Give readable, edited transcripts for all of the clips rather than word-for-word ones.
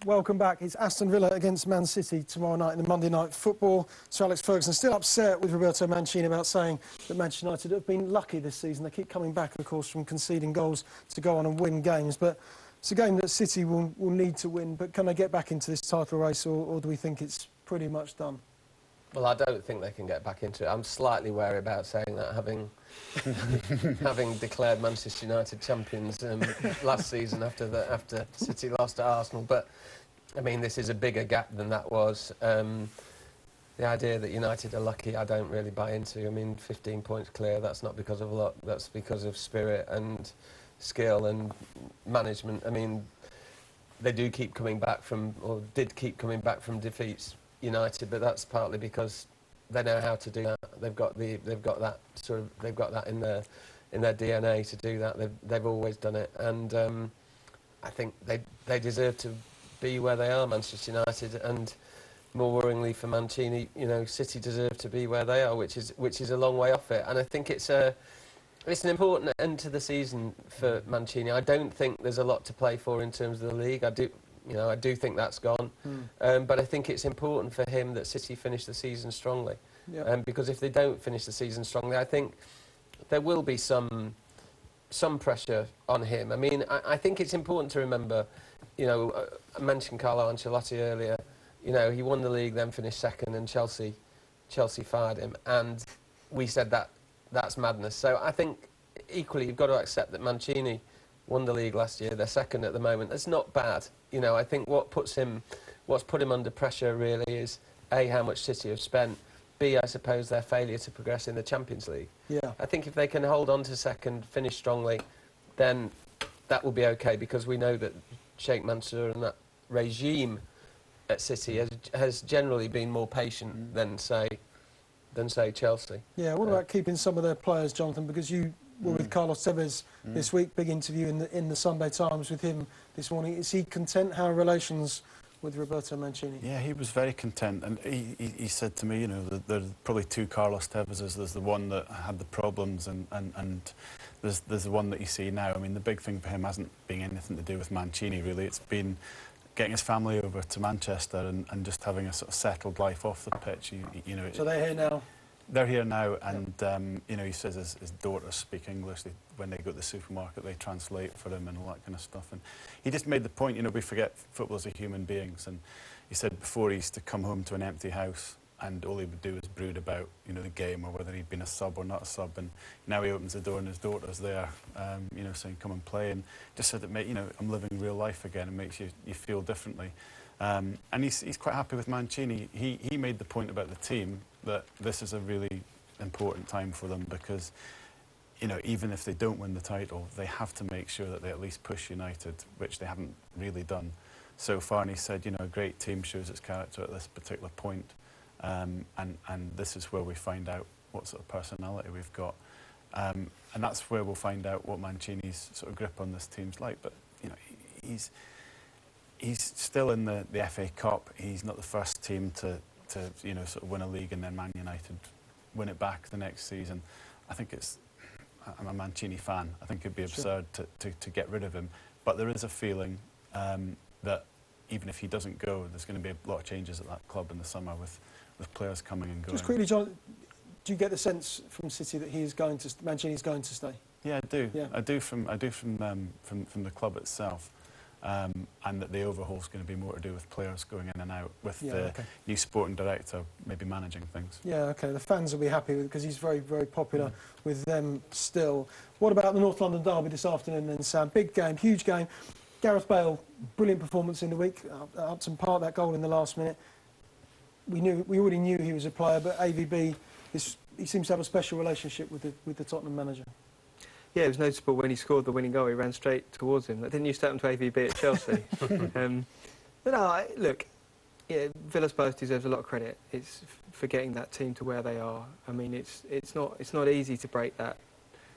Welcome back. It's Aston Villa against Man City tomorrow night in the Monday Night Football. Sir Alex Ferguson still upset with Roberto Mancini about saying that Manchester United have been lucky this season. They keep coming back, of course, from conceding goals to go on and win games. But it's a game that City will need to win. But can they get back into this title race, or do we think it's pretty much done? Well, I don't think they can get back into it. I'm slightly wary about saying that, having declared Manchester United champions last season after City lost to Arsenal. But I mean, this is a bigger gap than that was. The idea that United are lucky, I don't really buy into. I mean, 15 points clear, that's not because of luck, that's because of spirit and skill and management. I mean, they do keep coming back from, or did keep coming back from defeats, United, but that's partly because they know how to do that. They've got that in their DNA to do that. They've always done it, and I think they deserve to be where they are, Manchester United, and more worryingly for Mancini, you know, City deserve to be where they are, which is a long way off it. And I think it's an important end to the season for Mancini. I don't think there's a lot to play for in terms of the league. I do think that's gone. But I think it's important for him that City finish the season strongly. Yeah. Because if they don't finish the season strongly, I think there will be some pressure on him. I mean, I think it's important to remember, you know, I mentioned Carlo Ancelotti earlier. You know, he won the league, then finished second, and Chelsea fired him. And we said that's madness. So I think equally you've got to accept that Mancini won the league last year. They're second at the moment. That's not bad. You know, I think what's put him under pressure really is A, how much City have spent, B, I suppose their failure to progress in the Champions League. Yeah. I think if they can hold on to second, finish strongly, then that will be okay, because we know that Sheikh Mansour and that regime at City has generally been more patient than say Chelsea. Yeah. What about keeping some of their players, Jonathan? Because you were with Carlos Tevez this week. Big interview in the Sunday Times with him this morning. Is he content? How are relations with Roberto Mancini? Yeah, he was very content, and he said to me, you know, that there's probably two Carlos Tevezes. There's the one that had the problems, and there's the one that you see now. I mean, the big thing for him hasn't been anything to do with Mancini, really. It's been getting his family over to Manchester and just having a sort of settled life off the pitch. You know. So they're here now? They're here now, and you know, he says his daughters speak English. When they go to the supermarket, they translate for him and all that kind of stuff. And he just made the point, you know, we forget footballers are human beings. And he said before he used to come home to an empty house, and all he would do is brood about, you know, the game or whether he'd been a sub or not a sub. And now he opens the door and his daughter's there, you know, saying come and play. And just said that, you know, I'm living real life again. It makes you feel differently. And he's quite happy with Mancini. He made the point about the team that this is a really important time for them, because, you know, even if they don't win the title, they have to make sure that they at least push United, which they haven't really done so far. And he said, you know, a great team shows its character at this particular point, and this is where we find out what sort of personality we've got, and that's where we'll find out what Mancini's sort of grip on this team's like. But, you know, he's still in the FA Cup. He's not the first team to you know, sort of win a league and then Man United win it back the next season. I think I'm a Mancini fan. I think it'd be absurd to get rid of him. But there is a feeling that even if he doesn't go, there's going to be a lot of changes at that club in the summer with players coming and going. Just quickly, John, do you get the sense from City that Mancini's going to stay? Yeah, I do. Yeah. I do from the club itself. And that the overhaul's going to be more to do with players going in and out, with the new sporting director maybe managing things. Yeah, OK. The fans will be happy because he's very, very popular with them still. What about the North London derby this afternoon then, Sam? Big game, huge game. Gareth Bale, brilliant performance in the week. Upton Park, that goal in the last minute. We already knew he was a player, but AVB, he seems to have a special relationship with the Tottenham manager. Yeah, it was noticeable when he scored the winning goal, he ran straight towards him. That didn't used to happen to AVB at Chelsea. But no, look, yeah, Villa's both deserves a lot of credit. It's for getting that team to where they are. I mean, it's not easy to break that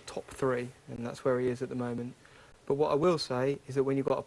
top three, and that's where he is at the moment. But what I will say is that when you've got a